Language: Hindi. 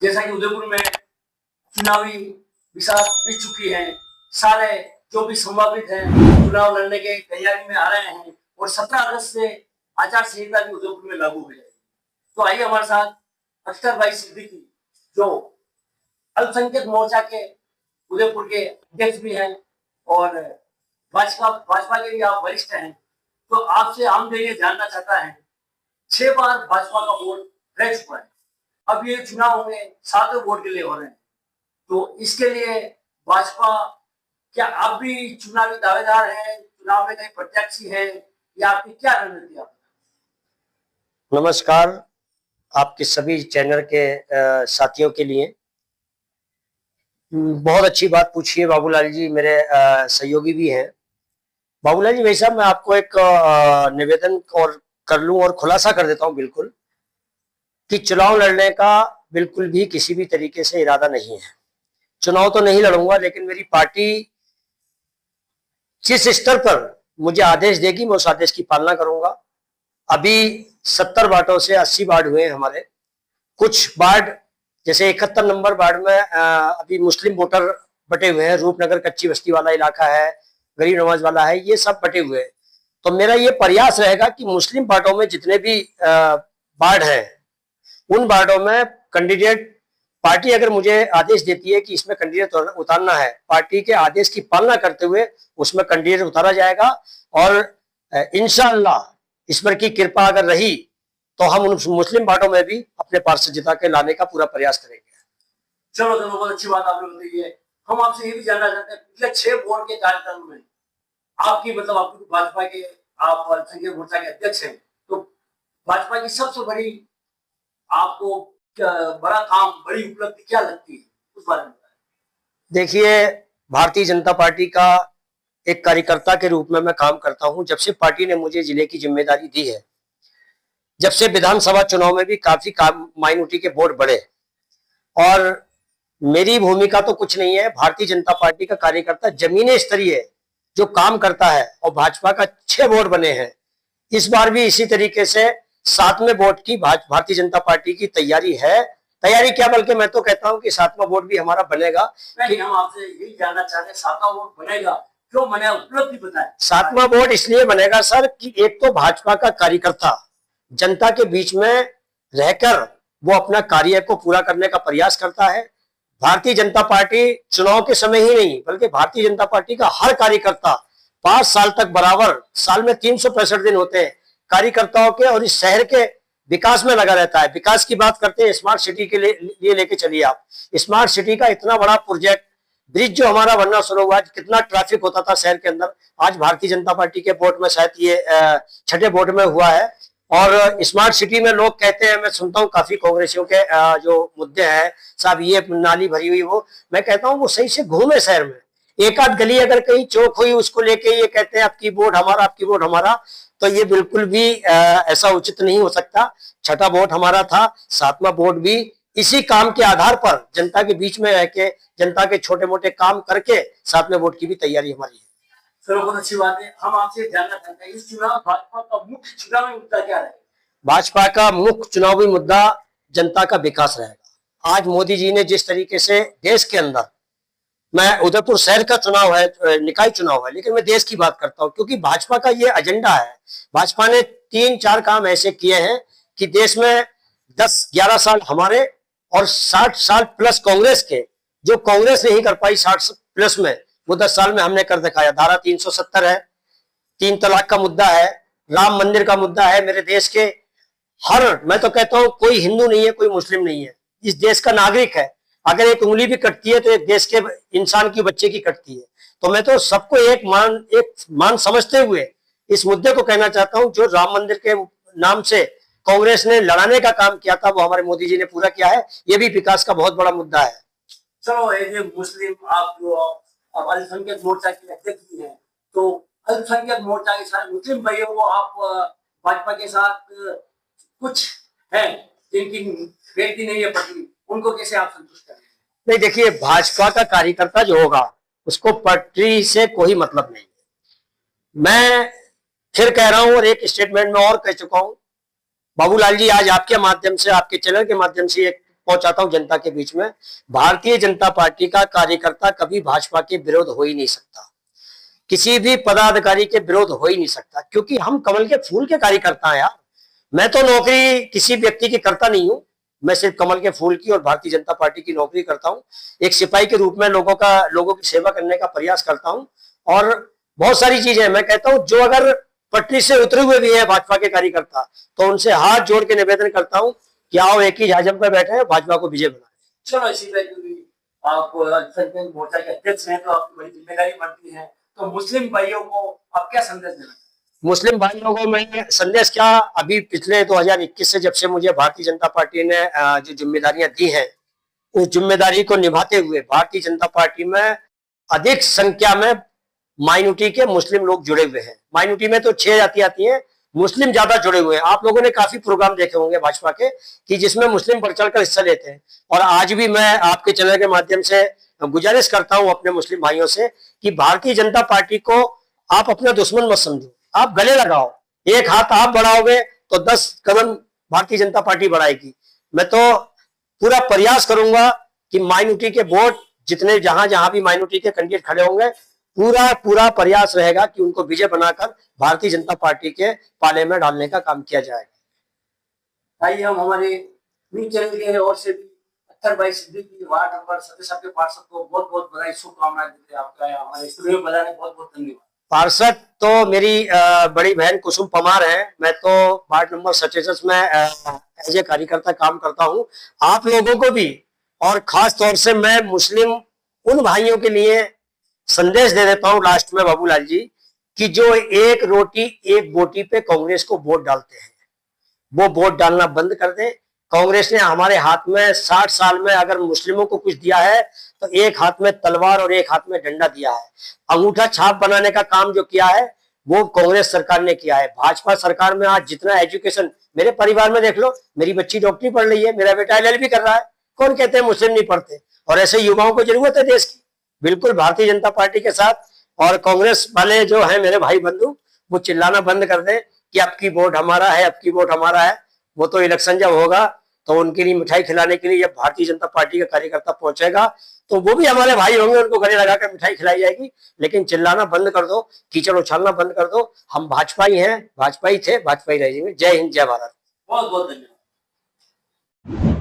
जैसा कि उदयपुर में चुनावी विसात बीत चुकी है, सारे जो भी संभावित हैं चुनाव लड़ने के तैयारी में आ रहे हैं और 17 अगस्त से आचार संहिता भी उदयपुर में लागू हो जाएगी। तो आइए हमारे साथ अख्तर भाई सिद्दीकी जो अल्पसंख्यक मोर्चा के उदयपुर के अध्यक्ष भी हैं और भाजपा के भी आप वरिष्ठ हैं, तो आपसे हम ये जानना चाहता है 6 बार भाजपा का वोट रह चुका है, अब ये चुनाव में 7वें वोट के लिए हो रहे हैं, तो इसके लिए भाजपा क्या आप भी चुनावी दावेदार हैं, चुनाव में कहीं प्रत्याशी हैं या आपकी क्या रणनीति है? नमस्कार आपके सभी चैनल के साथियों के लिए। बहुत अच्छी बात पूछी है बाबूलाल जी, मेरे सहयोगी भी हैं। बाबूलाल जी भाई साहब, मैं आपको एक निवेदन और कर लूं और खुलासा कर देता हूं बिल्कुल कि चुनाव लड़ने का बिल्कुल भी किसी भी तरीके से इरादा नहीं है। चुनाव तो नहीं लड़ूंगा, लेकिन मेरी पार्टी जिस स्तर पर मुझे आदेश देगी मैं उस आदेश की पालना करूंगा। अभी 70 वार्डों से 80 वार्ड हुए हैं हमारे। कुछ वार्ड जैसे 71 नंबर वार्ड में अभी मुस्लिम वोटर बटे हुए हैं, रूपनगर कच्ची बस्ती वाला इलाका है, गरीब नवाज वाला है, ये सब बटे हुए हैं। तो मेरा ये प्रयास रहेगा कि मुस्लिम वार्डों में जितने भी वार्ड हैं उन वार्डों में कैंडिडेट, पार्टी अगर मुझे आदेश देती है कि इसमें कैंडिडेट उतारना है, पार्टी के आदेश की पालना करते हुए उसमें कैंडिडेट उतारा जाएगा और इंशाअल्लाह ईश्वर की कृपा अगर रही तो हम उन मुस्लिम वार्डों में भी अपने पार्षद जिता के लाने का पूरा प्रयास करेंगे। चलो तो बहुत अच्छी बात आपने बताई है। हम आपसे ये भी जानना चाहते हैं पिछले 6 वोट के कार्यकाल में आपकी आपकी भाजपा के आप अल्पसंख्यक मोर्चा के अध्यक्ष हैं, तो भाजपा की सबसे बड़ी आपको बड़ा काम, बड़ी उपलब्धि क्या लगती है, उस बारे में बताएं। देखिए, भारतीय जनता पार्टी का एक कार्यकर्ता के रूप में मैं काम करता हूं। जब से पार्टी ने मुझे जिले की जिम्मेदारी दी है, जब से विधानसभा चुनाव में भी काफी माइनॉरिटी के वोट बढ़े, और मेरी भूमिका तो कुछ नहीं है, भारतीय जनता पार्टी का कार्यकर्ता जमीनी स्तरीय जो काम करता है, और भाजपा का 6 वोट बने हैं। इस बार भी इसी तरीके से 7वें वोट की भारतीय जनता पार्टी की तैयारी है। तैयारी क्या, बल्कि मैं तो कहता हूं कि 7वां वोट भी हमारा बनेगा। हम आपसे यही जानना चाहते हैं 7वां वोट बनेगा, क्यों बनेगा, उपलब्धि बताएं। 7वां वोट इसलिए बनेगा सर कि एक तो भाजपा का कार्यकर्ता जनता के बीच में रहकर वो अपना कार्य को पूरा करने का प्रयास करता है। भारतीय जनता पार्टी चुनाव के समय ही नहीं, बल्कि भारतीय जनता पार्टी का हर कार्यकर्ता 5 साल तक बराबर, साल में 365 दिन होते हैं कार्यकर्ताओं के, और इस शहर के विकास में लगा रहता है। विकास की बात करते हैं, स्मार्ट सिटी के लिए लेके चलिए आप। स्मार्ट सिटी का इतना बड़ा प्रोजेक्ट, ब्रिज जो हमारा बनना शुरू हुआ, कितना ट्रैफिक होता था शहर के अंदर, आज भारतीय जनता पार्टी के वोट में शायद ये 6ठे वोट में हुआ है। और स्मार्ट सिटी में लोग कहते हैं, मैं सुनता हूँ काफी कांग्रेसियों के जो मुद्दे हैं, साहब ये नाली भरी हुई, वो मैं कहता हूँ वो सही से घूमे शहर में। एक आध गली अगर कहीं चौक हुई उसको लेके ये कहते हैं आपकी वोट हमारा, आपकी वोट हमारा, तो ये बिल्कुल भी ऐसा उचित नहीं हो सकता। 6ठा वोट हमारा था, 7वां वोट भी इसी काम के आधार पर जनता के बीच में रह के, जनता के छोटे मोटे काम करके 7वें वोट की भी तैयारी हमारी है। चलो बहुत अच्छी बात है। हम आपसे जानना चाहते हैं इस चुनाव भाजपा का मुख्य चुनावी मुद्दा क्या रहेगा? भाजपा का मुख्य चुनावी मुद्दा जनता का विकास रहेगा। आज मोदी जी ने जिस तरीके से देश के अंदर, मैं उदयपुर शहर का चुनाव है, निकाय चुनाव है, लेकिन मैं देश की बात करता हूं क्योंकि भाजपा का ये एजेंडा है। भाजपा ने 3-4 काम ऐसे किए हैं कि देश में 10-11 साल हमारे और 60 साल प्लस कांग्रेस के, जो कांग्रेस नहीं कर पाई 60 प्लस में, वो 10 साल में हमने कर दिखाया। धारा 370 है, 3 तलाक का मुद्दा है, राम मंदिर का मुद्दा है। मेरे देश के मैं तो कहता हूं कोई हिंदू नहीं है, कोई मुस्लिम नहीं है, इस देश का नागरिक है। अगर एक उंगली भी कटती है तो एक देश के इंसान की, बच्चे की कटती है। तो मैं तो सबको एक मान समझते हुए इस मुद्दे को कहना चाहता हूं, जो राम मंदिर के नाम से कांग्रेस ने लड़ाने का काम किया था वो हमारे मोदी जी ने पूरा किया है। ये भी विकास का बहुत बड़ा मुद्दा है। चलो, ये मुस्लिम, आप जो अल्पसंख्यक मोर्चा के अध्यक्ष भी हैं, तो अल्पसंख्यक मोर्चा के साथ मुस्लिम भाइयों को आप भाजपा के साथ कुछ है जिनकी बेटी नहीं है पटरी, उनको कैसे आप संतुष्ट करेंगे? नहीं, देखिए, भाजपा का कार्यकर्ता जो होगा उसको पटरी से कोई मतलब नहीं है। मैं फिर कह रहा हूं और एक स्टेटमेंट में और कह चुका हूं, बाबूलाल जी, आज आपके माध्यम से, आपके चैनल के माध्यम से एक पहुंचाता हूं जनता के बीच में। भारतीय जनता पार्टी का कार्यकर्ता कभी भाजपा के विरोध हो ही नहीं सकता, किसी भी पदाधिकारी के विरोध हो ही नहीं सकता, क्योंकि हम कमल के फूल के कार्यकर्ता हैं यार। मैं तो नौकरी किसी व्यक्ति की करता नहीं हूं, मैं सिर्फ कमल के फूल की और भारतीय जनता पार्टी की नौकरी करता हूं। एक सिपाही के रूप में लोगों की सेवा करने का प्रयास करता हूं। और बहुत सारी चीजें मैं कहता हूं, जो अगर पटरी से उतरे हुए भी है भाजपा के कार्यकर्ता, तो उनसे हाथ जोड़ के निवेदन करता हूं कि आओ एक ही झाजम पर बैठे हैं, भाजपा को विजय बनाए। चलो इसी पे क्योंकि आप अल्पसंख्यक मोर्चा के अध्यक्ष हैं तो आपकी बड़ी जिम्मेदारी बनती है, तो मुस्लिम भाइयों को आप क्या संदेश देना? मुस्लिम भाइयों को मैं संदेश क्या, अभी पिछले 2021 से जब से मुझे भारतीय जनता पार्टी ने जो जिम्मेदारियां दी हैं, उस जिम्मेदारी को निभाते हुए भारतीय जनता पार्टी में अधिक संख्या में माइनॉरिटी के मुस्लिम लोग जुड़े हुए हैं। माइनॉरिटी में तो 6 जाति आती हैं, मुस्लिम ज्यादा जुड़े हुए हैं। आप लोगों ने काफी प्रोग्राम देखे होंगे भाजपा के कि जिसमें मुस्लिम बढ़ चढ़कर हिस्सा लेते हैं। और आज भी मैं आपके चैनल के माध्यम से गुजारिश करता हूं अपने मुस्लिम भाइयों से कि भारतीय जनता पार्टी को आप अपना दुश्मन मत समझो, आप गले लगाओ। एक हाथ आप बढ़ाओगे तो 10 कदम भारतीय जनता पार्टी बढ़ाएगी। मैं तो पूरा प्रयास करूंगा कि माइनॉरिटी के वोट जितने जहां जहां भी माइनॉरिटी के कैंडिडेट खड़े होंगे, पूरा प्रयास रहेगा कि उनको विजय बनाकर भारतीय जनता पार्टी के पाले में डालने का काम किया जाएगा। आइए हम हमारे न्यूज चैनल के ओर से भी अख्तर भाई सिद्दीकी वार्ड नंबर 77 के पार्षद को बहुत बहुत बधाई, शुभकामनाएं देते हैं। आपका हमारे स्टूडियो में बताने बहुत बहुत धन्यवाद। पार्षद तो मेरी बड़ी बहन कुसुम पमार है। मैं तो वार्ड नंबर 77 में एज ए कार्यकर्ता काम करता हूं। आप लोगों को भी और खास तौर से मैं मुस्लिम उन भाइयों के लिए संदेश दे देता हूं लास्ट में बाबूलाल जी, कि जो एक रोटी एक बोटी पे कांग्रेस को वोट डालते हैं, वो वोट डालना बंद कर दें। कांग्रेस ने हमारे हाथ में 60 साल में अगर मुस्लिमों को कुछ दिया है तो एक हाथ में तलवार और एक हाथ में डंडा दिया है। अंगूठा छाप बनाने का काम जो किया है वो कांग्रेस सरकार ने किया है। भाजपा सरकार में आज जितना एजुकेशन, मेरे परिवार में देख लो, मेरी बच्ची डॉक्टरी पढ़ रही है, मेरा बेटा LLB कर रहा है। कौन कहते हैं मुस्लिम नहीं पढ़ते? और ऐसे युवाओं को जरूरत है देश की। बिल्कुल भारतीय जनता पार्टी के साथ। और कांग्रेस वाले जो है मेरे भाई बंधु, वो चिल्लाना बंद कर दें कि अब की वोट हमारा है, अब की वोट हमारा है। वो तो इलेक्शन जब होगा तो उनके लिए मिठाई खिलाने के लिए जब भारतीय जनता पार्टी का कार्यकर्ता पहुंचेगा तो वो भी हमारे भाई होंगे, उनको गले लगाकर मिठाई खिलाई जाएगी। लेकिन चिल्लाना बंद कर दो, कीचड़ उछालना बंद कर दो। हम भाजपा ही हैं, भाजपा ही थे, भाजपा ही रहेंगे। जय हिंद, जय भारत। बहुत बहुत धन्यवाद।